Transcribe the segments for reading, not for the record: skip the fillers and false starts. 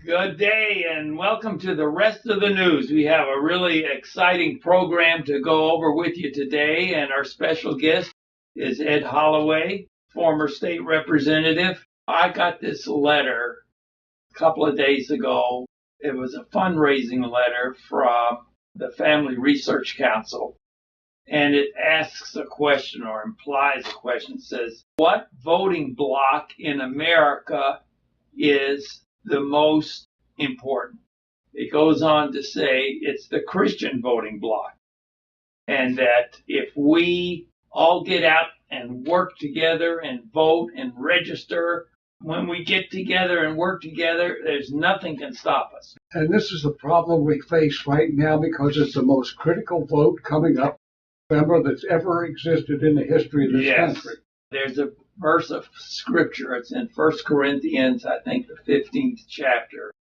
Good day and welcome to the rest of the news. We have a really exciting program to go over with you today, and our special guest is Ed Holloway, former state representative. I got this letter a couple of days ago. It was a fundraising letter from the Family Research Council, and it asks a question or implies a question. It says, what voting bloc in America is the most important? It goes on to say it's the Christian voting bloc, and that if we all get out and work together and vote and register, when we get together and work together, there's nothing can stop us. And this is the problem we face right now because it's the most critical vote coming up, November, that's ever existed in the history of this country. There's a verse of scripture. It's in 1 Corinthians, I think the 15th chapter.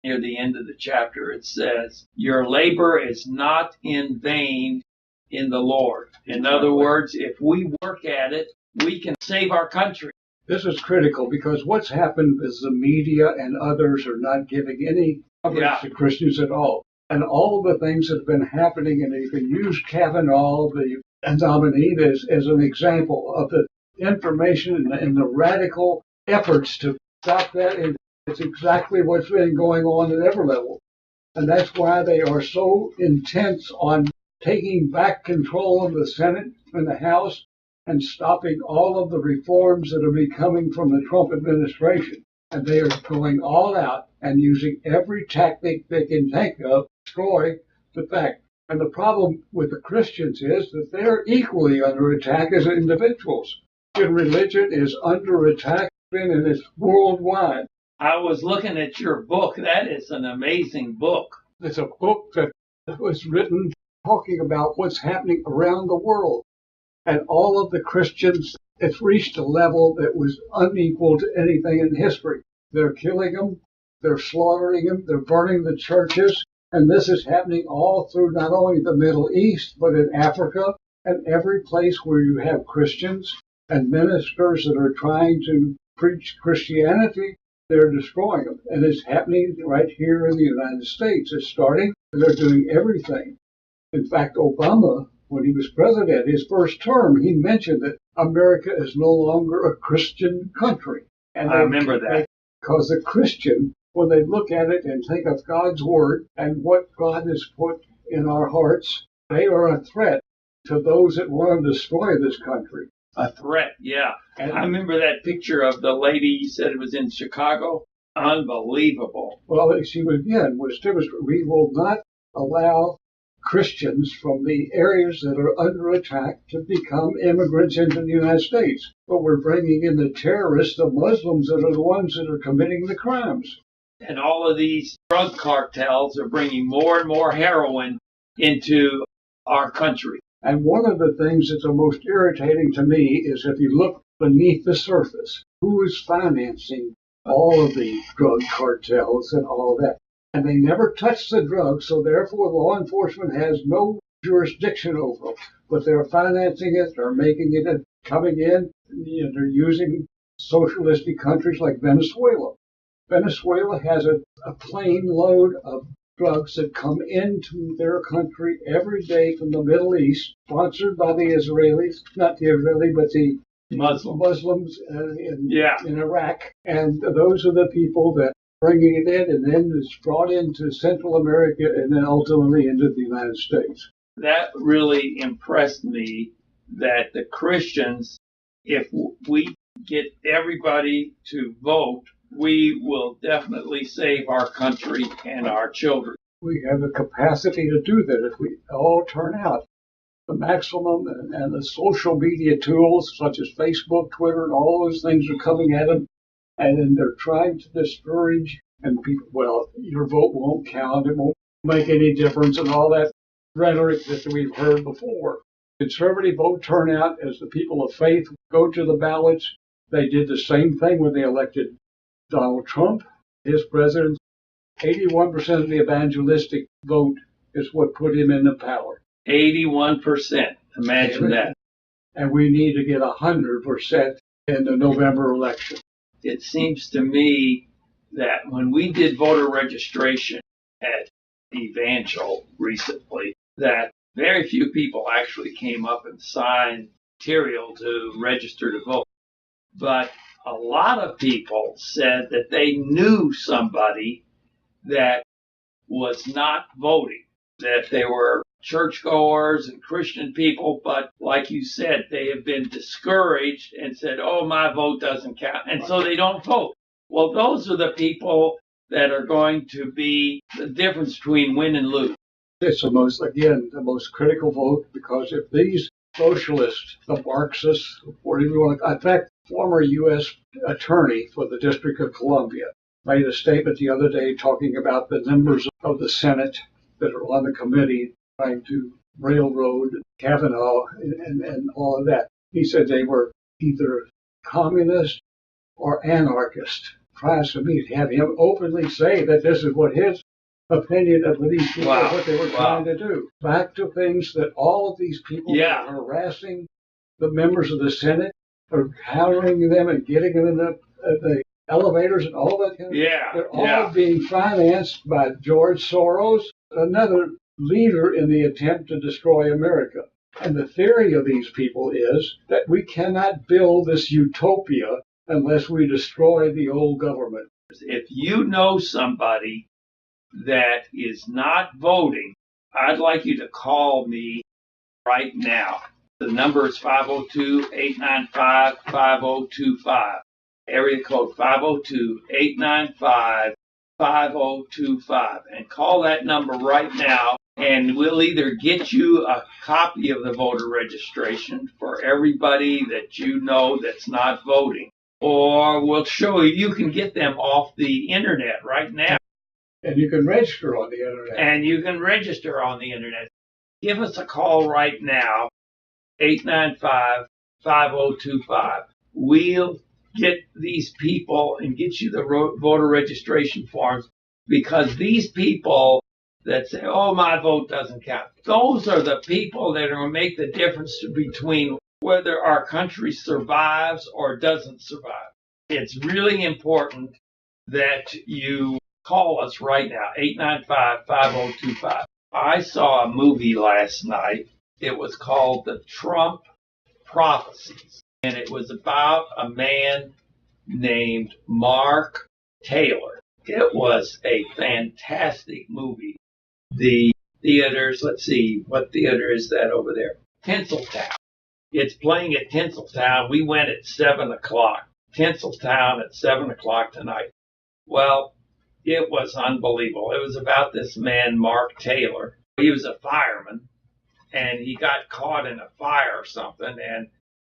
Near the end of the chapter, it says, your labor is not in vain in the Lord. In other words, if we work at it, we can save our country. This is critical because what's happened is the media and others are not giving any coverage to Christians at all. And all of the things that have been happening, and you can use Kavanaugh, the nominee, as an example of the information and the radical efforts to stop that. And it's exactly what's been going on at every level. And that's why they are so intense on taking back control of the Senate and the House and stopping all of the reforms that are coming from the Trump administration. And they are going all out and using every tactic they can think of to destroy the fact. And the problem with the Christians is that they're equally under attack as individuals. Religion is under attack and it's worldwide. I was looking at your book. That is an amazing book. It's a book that was written talking about what's happening around the world. And all of the Christians, it's reached a level that was unequal to anything in history. They're killing them, they're slaughtering them, they're burning the churches. And this is happening all through not only the Middle East, but in Africa and every place where you have Christians and ministers that are trying to preach Christianity. They're destroying them. And it's happening right here in the United States. It's starting, and they're doing everything. In fact, Obama, when he was president, his first term, he mentioned that America is no longer a Christian country. And I remember that. Because the Christian, when they look at it and think of God's word and what God has put in our hearts, they are a threat to those that want to destroy this country. A threat, yeah. And I remember that picture of the lady, you said it was in Chicago. Unbelievable. Well, she we will not allow Christians from the areas that are under attack to become immigrants into the United States. But we're bringing in the terrorists, the Muslims that are the ones that are committing the crimes. And all of these drug cartels are bringing more and more heroin into our country. And one of the things that's the most irritating to me is if you look beneath the surface, who is financing all of the drug cartels and all of that? And they never touch the drugs, so therefore law enforcement has no jurisdiction over them. But they're financing it, they're making it, coming in, they're using socialistic countries like Venezuela. Venezuela has a plane load of drugs that come into their country every day from the Middle East, sponsored by the Israelis, not the Israeli, but the Muslims in Iraq. And those are the people that are bringing it in, and then it's brought into Central America and then ultimately into the United States. That really impressed me, that the Christians, if we get everybody to vote, we will definitely save our country and our children. We have the capacity to do that if we all turn out. The maximum and the social media tools such as Facebook, Twitter, and all those things are coming at them. And then they're trying to discourage and people, well, your vote won't count, it won't make any difference, and all that rhetoric that we've heard before. Conservative vote turnout, as the people of faith go to the ballots, they did the same thing when they elected Donald Trump, his president. 81% of the evangelistic vote is what put him into power. 81%. Imagine that. And we need to get 100% in the November election. It seems to me that when we did voter registration at Evangel recently, that very few people actually came up and signed material to register to vote. But a lot of people said that they knew somebody that was not voting, that they were churchgoers and Christian people, but like you said, they have been discouraged and said, oh, my vote doesn't count. And so they don't vote. Well, those are the people that are going to be the difference between win and lose. It's the most critical vote, because if these socialists, the Marxists, whatever you want to, in fact, former U.S. attorney for the District of Columbia made a statement the other day talking about the members of the Senate that are on the committee trying to railroad Kavanaugh and all of that. He said they were either communist or anarchist. Tries to have him openly say that this is what his opinion of these people, what they were trying to do. Back to things that all of these people are harassing the members of the Senate, or countering them and getting them in the elevators and all that kind of stuff. They're all being financed by George Soros, another leader in the attempt to destroy America. And the theory of these people is that we cannot build this utopia unless we destroy the old government. If you know somebody that is not voting, I'd like you to call me right now. The number is 502-895-5025. Area code 502-895-5025. And call that number right now, and we'll either get you a copy of the voter registration for everybody that you know that's not voting, or we'll show you can get them off the internet right now. And you can register on the internet. Give us a call right now, 895-5025. We'll get these people and get you the voter registration forms, because these people that say, oh, my vote doesn't count, those are the people that are going to make the difference between whether our country survives or doesn't survive. It's really important that you call us right now, 895-5025. I saw a movie last night. It was called The Trump Prophecies, and it was about a man named Mark Taylor. It was a fantastic movie. The theaters, let's see, what theater is that over there? Tinseltown. It's playing at Tinseltown. We went at 7 o'clock. Tinseltown at 7 o'clock tonight. Well, it was unbelievable. It was about this man, Mark Taylor. He was a fireman, and he got caught in a fire or something, and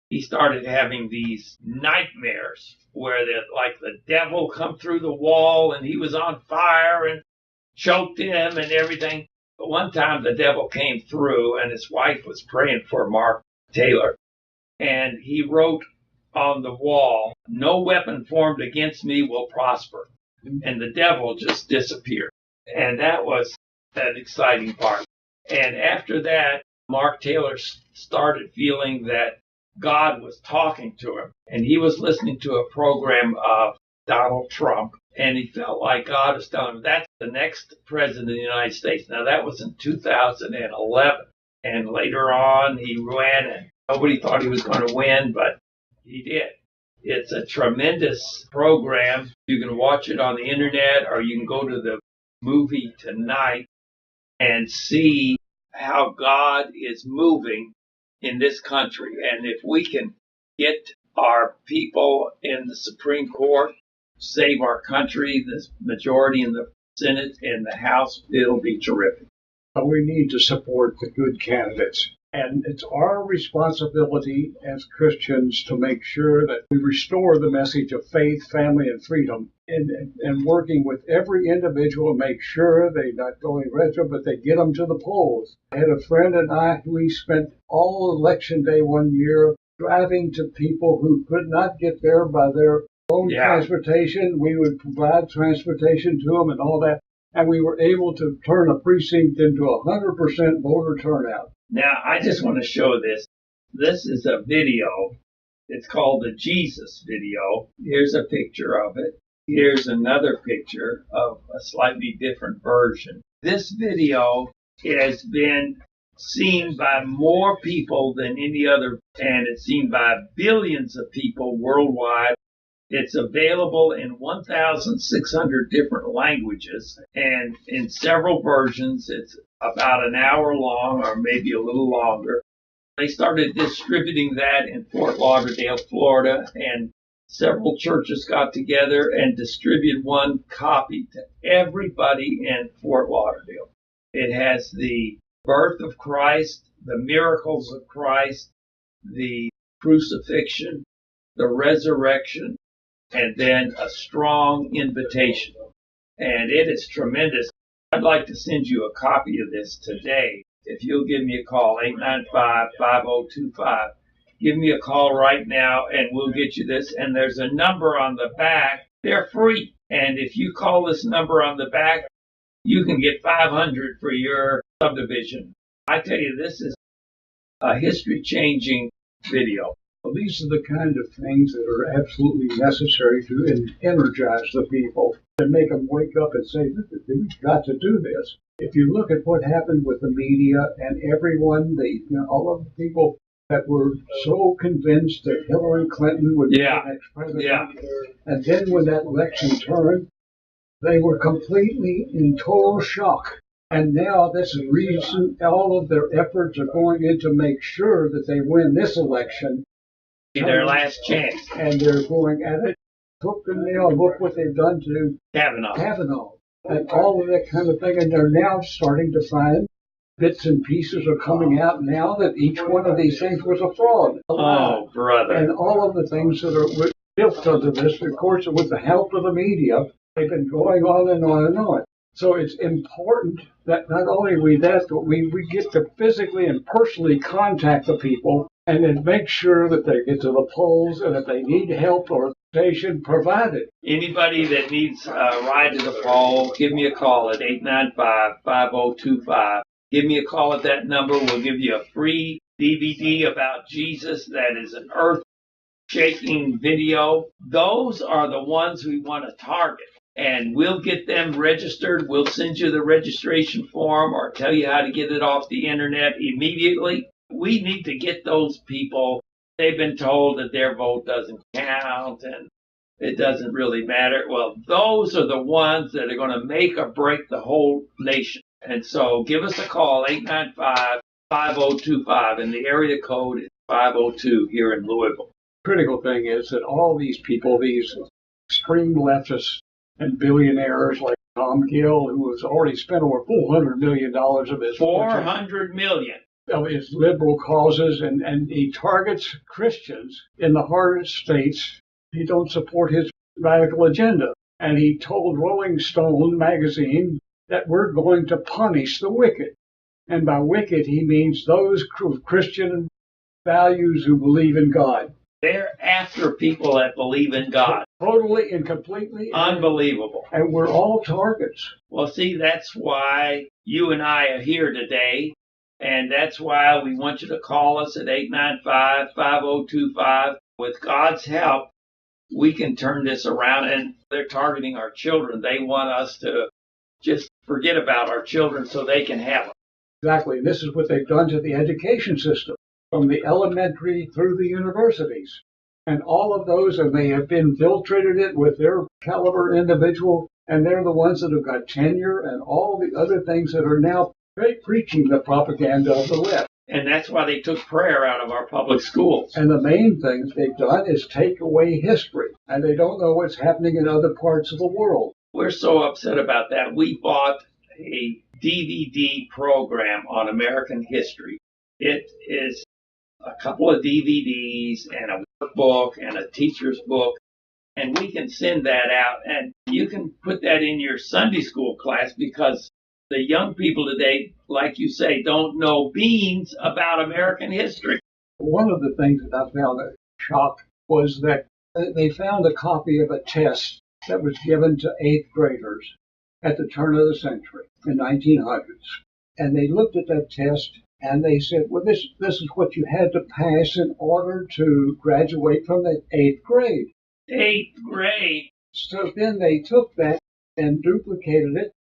he started having these nightmares where the devil come through the wall, and he was on fire and choked him and everything. But one time the devil came through, and his wife was praying for Mark Taylor, and he wrote on the wall, "No weapon formed against me will prosper." And the devil just disappeared. And that was an exciting part. And after that, Mark Taylor started feeling that God was talking to him. And he was listening to a program of Donald Trump, and he felt like God was telling him, that's the next president of the United States. Now, that was in 2011. And later on, he ran, and nobody thought he was going to win, but he did. It's a tremendous program. You can watch it on the internet, or you can go to the movie tonight and see how God is moving in this country. And if we can get our people in the Supreme Court, save our country, the majority in the Senate and the House, it'll be terrific. But we need to support the good candidates. And it's our responsibility as Christians to make sure that we restore the message of faith, family, and freedom, and working with every individual to make sure they're not going retro, but they get them to the polls. I had a friend and we spent all election day one year driving to people who could not get there by their own transportation. We would provide transportation to them and all that. And we were able to turn a precinct into 100% voter turnout. Now, I just want to show this. This is a video. It's called the Jesus video. Here's a picture of it. Here's another picture of a slightly different version. This video has been seen by more people than any other, and it's seen by billions of people worldwide. It's available in 1,600 different languages and in several versions. It's about an hour long or maybe a little longer. They started distributing that in Fort Lauderdale, Florida, and several churches got together and distributed one copy to everybody in Fort Lauderdale. It has the birth of Christ, the miracles of Christ, the crucifixion, the resurrection, and then a strong invitation. And it is tremendous. I'd like to send you a copy of this today. If you'll give me a call, 895-5025. Give me a call right now and we'll get you this. And there's a number on the back. They're free. And if you call this number on the back, you can get 500 for your subdivision. I tell you, this is a history-changing video. Well, these are the kind of things that are absolutely necessary to energize the people, to make them wake up and say, we've got to do this. If you look at what happened with the media and everyone, all of the people that were so convinced that Hillary Clinton would be the next president, and then when that election turned, they were completely in total shock. And now this is reason all of their efforts are going in to make sure that they win this election. Their last chance. And they're going at it. Hook and nail. Look what they've done to Kavanaugh. And all of that kind of thing. And they're now starting to find bits and pieces are coming out now that each one of these things was a fraud. Oh, brother. And all of the things that are built under this, of course, with the help of the media, they've been going on and on and on. So it's important that not only we that, but we get to physically and personally contact the people and then make sure that they get to the polls and if they need help or station, provide it. Anybody that needs a ride to the poll, give me a call at 895-5025. Give me a call at that number. We'll give you a free DVD about Jesus that is an earth-shaking video. Those are the ones we want to target. And we'll get them registered. We'll send you the registration form or tell you how to get it off the internet immediately. We need to get those people. They've been told that their vote doesn't count and it doesn't really matter. Well, those are the ones that are going to make or break the whole nation. And so give us a call, 895-5025, and the area code is 502 here in Louisville. Critical thing is that all these people, these extreme leftists, and billionaires like Tom Gill, who has already spent over $400 million of his $400 million of his liberal causes, and he targets Christians in the hardest states. He don't support his radical agenda. And he told Rolling Stone magazine that we're going to punish the wicked. And by wicked, he means those Christian values who believe in God. They're after people that believe in God. Totally and completely. Unbelievable. And we're all targets. Well, see, that's why you and I are here today. And that's why we want you to call us at 895-5025. With God's help, we can turn this around. And they're targeting our children. They want us to just forget about our children so they can have them. Exactly. This is what they've done to the education system, from the elementary through the universities. And all of those, and they have infiltrated it with their caliber individual, and they're the ones that have got tenure and all the other things that are now preaching the propaganda of the left. And that's why they took prayer out of our public schools. And the main things they've done is take away history, and they don't know what's happening in other parts of the world. We're so upset about that. We bought a DVD program on American history. It is a couple of DVDs and a workbook and a teacher's book, and we can send that out. And you can put that in your Sunday school class because the young people today, like you say, don't know beans about American history. One of the things that I found a shock was that they found a copy of a test that was given to 8th graders at the turn of the century, in 1900s. And they looked at that test and they said, well, this is what you had to pass in order to graduate from the 8th grade. 8th grade? So then they took that and duplicated it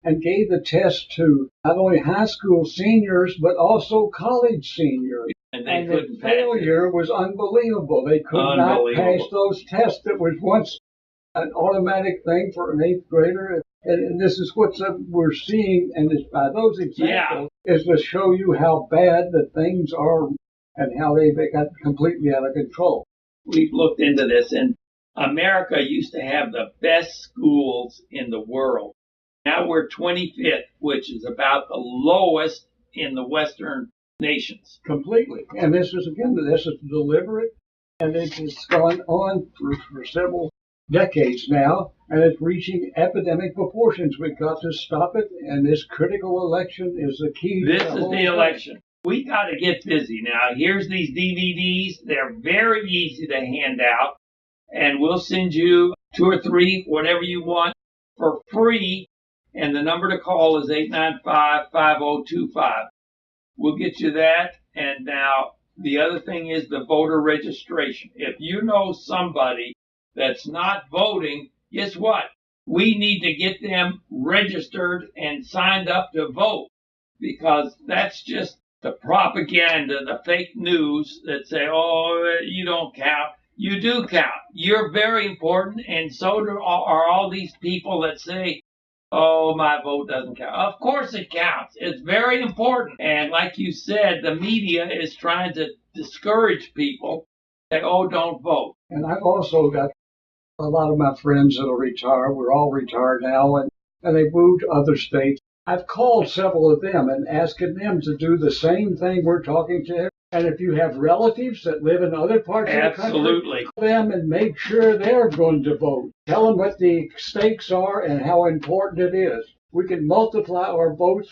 and gave the test to not only high school seniors, but also college seniors. And the failure was unbelievable. They could not pass those tests that was once an automatic thing for an eighth grader. And this is what we're seeing, and it's by those examples is to show you how bad the things are and how they got completely out of control. We've looked into this, and America used to have the best schools in the world. Now we're 25th, which is about the lowest in the Western nations. Completely. And this is deliberate, and it has gone on for several decades now, and it's reaching epidemic proportions. We've got to stop it, and this critical election is the key. This is the election. We got to get busy now. Here's these DVDs. They're very easy to hand out, and we'll send you 2 or 3, whatever you want, for free. And the number to call is 895-5025. We'll get you that. And now the other thing is the voter registration. If you know somebody that's not voting, guess what? We need to get them registered and signed up to vote, because that's just the propaganda, the fake news that say, oh, you don't count. You do count. You're very important, and so are all these people that say, oh, my vote doesn't count. Of course it counts. It's very important. And like you said, the media is trying to discourage people. Say, oh, don't vote. And I've also got a lot of my friends that are retired. We're all retired now, and they moved to other states. I've called several of them and asking them to do the same thing we're talking to. And if you have relatives that live in other parts of the country, call them and make sure they're going to vote. Tell them what the stakes are and how important it is. We can multiply our votes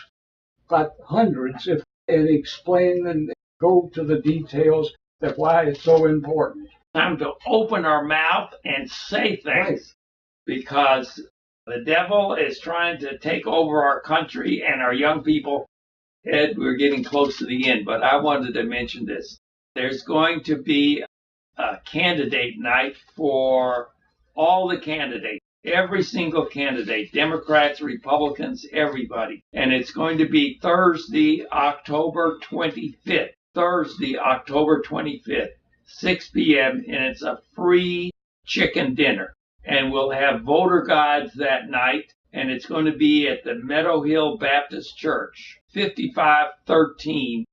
by hundreds and explain and go to the details of why it's so important. Time to open our mouth and say things, right, because the devil is trying to take over our country and our young people. Ed, we're getting close to the end, but I wanted to mention this. There's going to be a candidate night for all the candidates, every single candidate, Democrats, Republicans, everybody. And it's going to be Thursday, October 25th. Thursday, October 25th, 6 p.m., and it's a free chicken dinner. And we'll have voter guides that night, and it's going to be at the Meadow Hill Baptist Church, 5513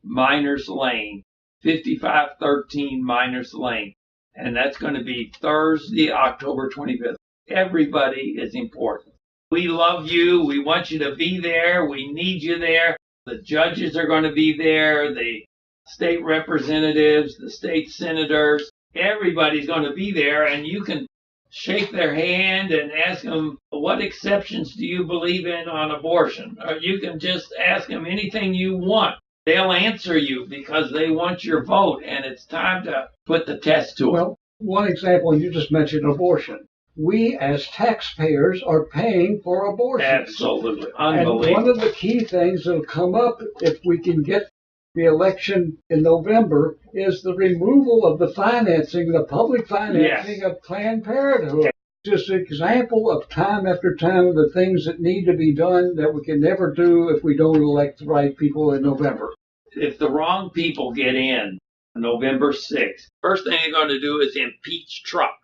Miners Lane, 5513 Miners Lane. And that's going to be Thursday, October 25th. Everybody is important. We love you. We want you to be there. We need you there. The judges are going to be there. The state representatives, the state senators, everybody's going to be there, and you can shake their hand and ask them, what exceptions do you believe in on abortion? Or you can just ask them anything you want. They'll answer you because they want your vote, and it's time to put the test to it. Well, one example, you just mentioned abortion. We as taxpayers are paying for abortion. Absolutely. Unbelievable. And one of the key things that will come up if we can get the election in November is the removal of the financing, the public financing of Planned Parenthood. Just an example of time after time of the things that need to be done that we can never do if we don't elect the right people in November. If the wrong people get in November 6th, first thing they're going to do is impeach Trump.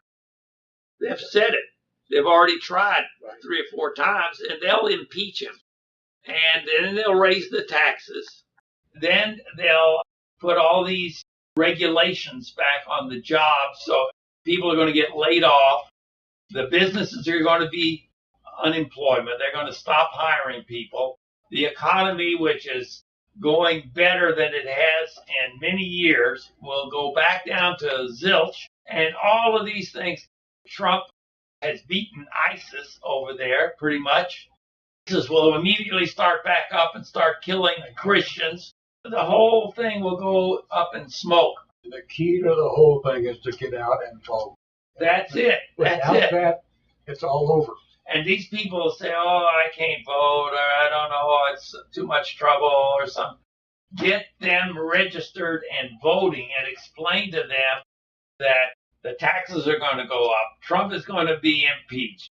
They've said it. They've already tried 3 or 4 times, and they'll impeach him. And then they'll raise the taxes. Then they'll put all these regulations back on the jobs, so people are going to get laid off. The businesses are going to be unemployment. They're going to stop hiring people. The economy, which is going better than it has in many years, will go back down to zilch. And all of these things, Trump has beaten ISIS over there pretty much. ISIS will immediately start back up and start killing Christians. The whole thing will go up in smoke. The key to the whole thing is to get out and vote. That's it. Without that, it's all over. And these people will say, oh, I can't vote, or I don't know, it's too much trouble, or something. Get them registered and voting, and explain to them that The taxes are going to go up. Trump is going to be impeached.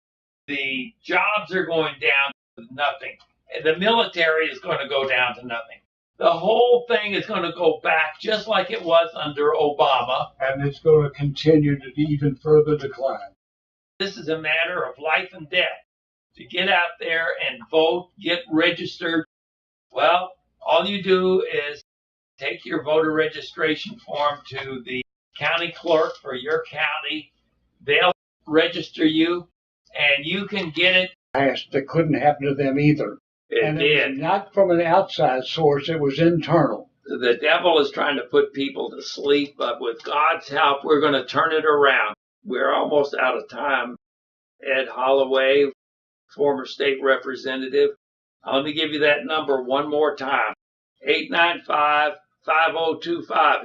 The jobs are going down to nothing. The military is going to go down to nothing. The whole thing is going to go back just like it was under Obama. And it's going to continue to even further decline. This is a matter of life and death. To get out there and vote, get registered, well, all you do is take your voter registration form to the county clerk for your county. They'll register you, and you can get it. That couldn't happen to them either. It did. Was not from an outside source. It was internal. The devil is trying to put people to sleep, but with God's help, we're going to turn it around. We're almost out of time. Ed Holloway, former state representative. Let me give you that number one more time. 895-5025.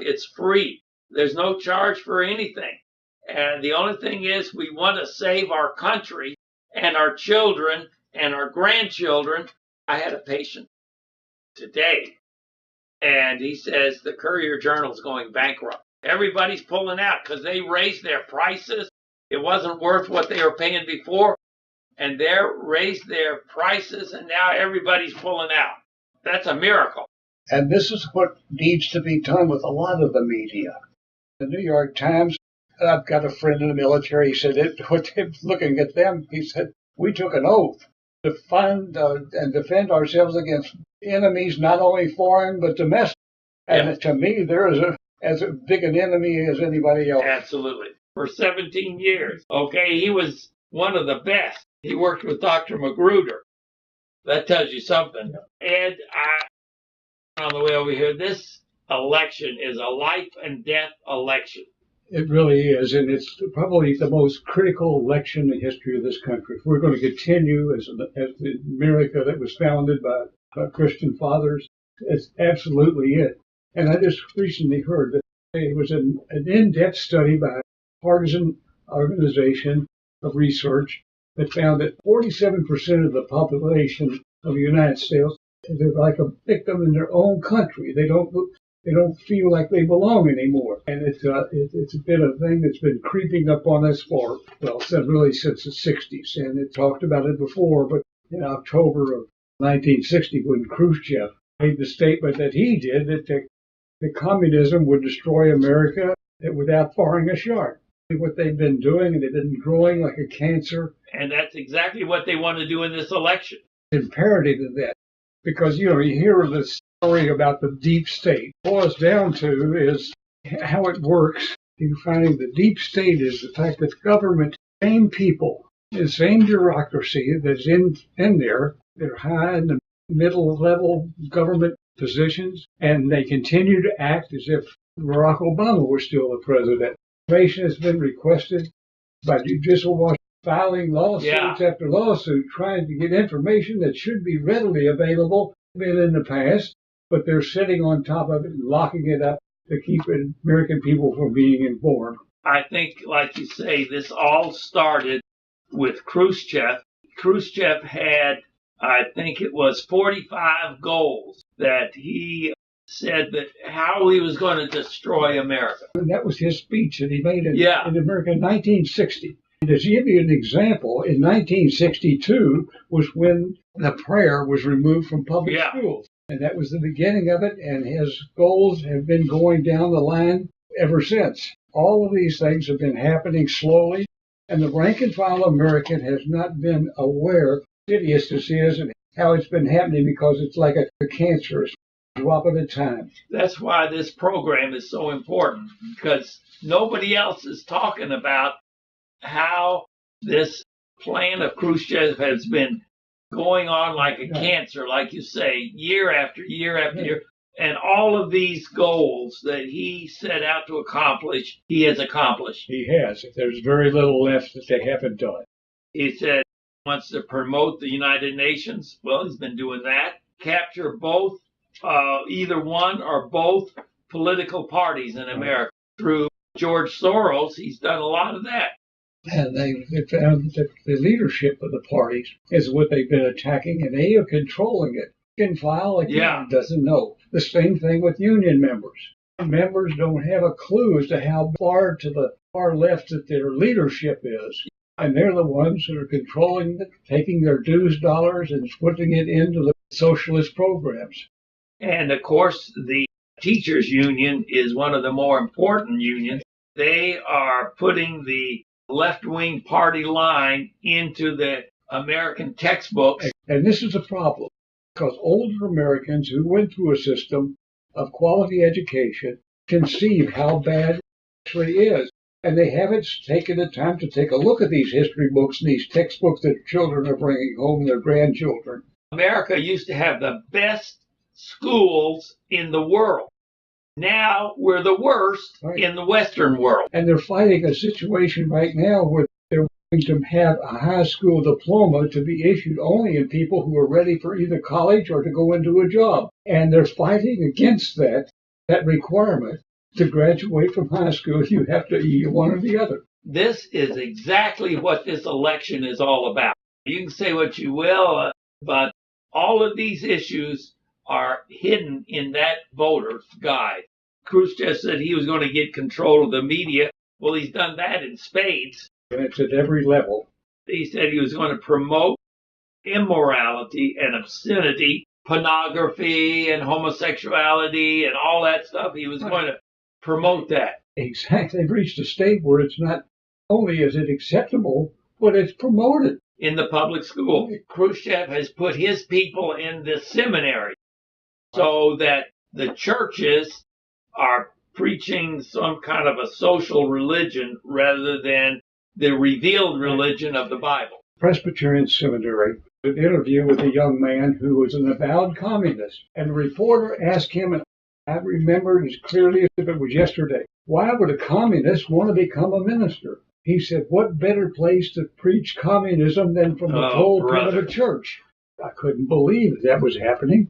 It's free. There's no charge for anything. And the only thing is we want to save our country and our children and our grandchildren. I had a patient today, and he says the Courier-Journal is going bankrupt. Everybody's pulling out because they raised their prices. It wasn't worth what they were paying before, and they raised their prices, and now everybody's pulling out. That's a miracle. And this is what needs to be done with a lot of the media. The New York Times, I've got a friend in the military, he said, looking at them, he said, we took an oath to fund and defend ourselves against enemies, not only foreign, but domestic. And to me, they're as big an enemy as anybody else. Absolutely. For 17 years. Okay, he was one of the best. He worked with Dr. Magruder. That tells you something. Ed, on the way over here, this election is a life and death election. It really is, and it's probably the most critical election in the history of this country. If we're going to continue as the America that was founded by Christian fathers, it's absolutely it. And I just recently heard that it was an in-depth study by a partisan organization of research that found that 47% of the population of the United States is like a victim in their own country. They don't feel like they belong anymore. And it's been a thing that's been creeping up on us since the 60s. And it talked about it before, but in October of 1960, when Khrushchev made the statement that he did, that the communism would destroy America without firing a shot. What they've been doing, and they've been growing like a cancer. And that's exactly what they want to do in this election. It's imperative of that. Because, you hear this story about the deep state. What it boils down to is how it works. You're finding the deep state is the fact that government, same people, the same bureaucracy that's in there, they're high in the middle level government positions, and they continue to act as if Barack Obama were still the president. Information has been requested by judicial watch, filing lawsuits after lawsuit, trying to get information that should be readily available in the past, but they're sitting on top of it and locking it up to keep American people from being informed. I think, like you say, this all started with Khrushchev. Khrushchev had, I think it was 45 goals that he said that how he was going to destroy America. And that was his speech that he made in America in 1960. And to give you an example, in 1962 was when the prayer was removed from public schools. And that was the beginning of it, and his goals have been going down the line ever since. All of these things have been happening slowly, and the rank-and-file American has not been aware of how insidious this is and how it's been happening, because it's like a cancerous drop at a time. That's why this program is so important, because nobody else is talking about how this plan of Khrushchev has been going on like a cancer, like you say, year after year after year. And all of these goals that he set out to accomplish, he has accomplished. He has. There's very little left that they haven't done. He said he wants to promote the United Nations. Well, he's been doing that. Capture both, either one or both political parties in America. Through George Soros, he's done a lot of that. And they found that the leadership of the parties is what they've been attacking, and they are controlling it. Can file again doesn't know. The same thing with union members. members don't have a clue as to how far to the far left that their leadership is. And they're the ones that are controlling it, taking their dues dollars and putting it into the socialist programs. And of course, the teachers union is one of the more important unions. They are putting the left-wing party line into the American textbooks. And this is a problem because older Americans who went through a system of quality education conceive how bad it actually is. And they haven't taken the time to take a look at these history books and these textbooks that children are bringing home, their grandchildren. America used to have the best schools in the world. Now we're the worst in the Western world. And they're fighting a situation right now where they're going to have a high school diploma to be issued only in people who are ready for either college or to go into a job. And they're fighting against that requirement. To graduate from high school, you have to be one or the other. This is exactly what this election is all about. You can say what you will, but all of these issues are hidden in that voter guide. Khrushchev said he was going to get control of the media. Well, he's done that in spades. And it's at every level. He said he was going to promote immorality and obscenity, pornography and homosexuality and all that stuff. He was going to promote that. Exactly. They've reached a state where it's not only is it acceptable, but it's promoted. In the public school. Khrushchev has put his people in the seminary so that the churches are preaching some kind of a social religion rather than the revealed religion of the Bible. Presbyterian Seminary, an interview with a young man who was an avowed communist. And the reporter asked him, and I remember as clearly as if it was yesterday, why would a communist want to become a minister? He said, what better place to preach communism than from the pulpit of a church? I couldn't believe that was happening,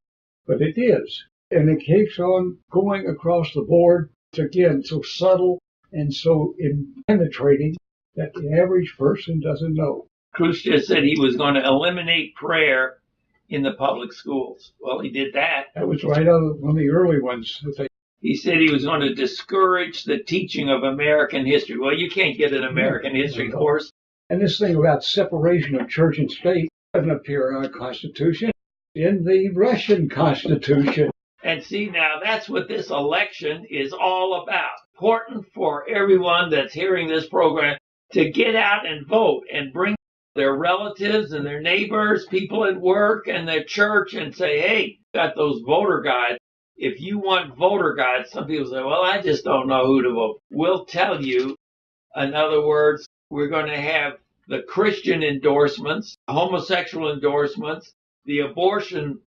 but it is. And it keeps on going across the board. It's again so subtle and so penetrating that the average person doesn't know. Khrushchev said he was going to eliminate prayer in the public schools. Well, he did that. That was right out of one of the early ones. He said he was going to discourage the teaching of American history. Well, you can't get an American history course. And this thing about separation of church and state doesn't appear in our Constitution, in the Russian Constitution. And see, now that's what this election is all about. Important for everyone that's hearing this program to get out and vote and bring their relatives and their neighbors, people at work and their church and say, hey, got those voter guides. If you want voter guides, some people say, well, I just don't know who to vote. We'll tell you. In other words, we're going to have the Christian endorsements, homosexual endorsements, the abortion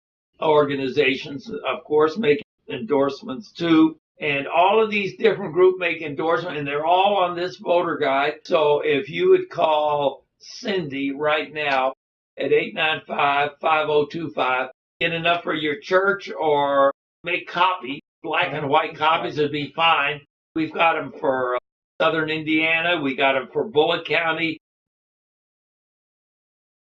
organizations, of course, make endorsements too. And all of these different groups make endorsements, and they're all on this voter guide. So if you would call Cindy right now at 895-5025, get enough for your church or make copy. Black and white copies would be fine. We've got them for Southern Indiana. We got them for Bullitt County.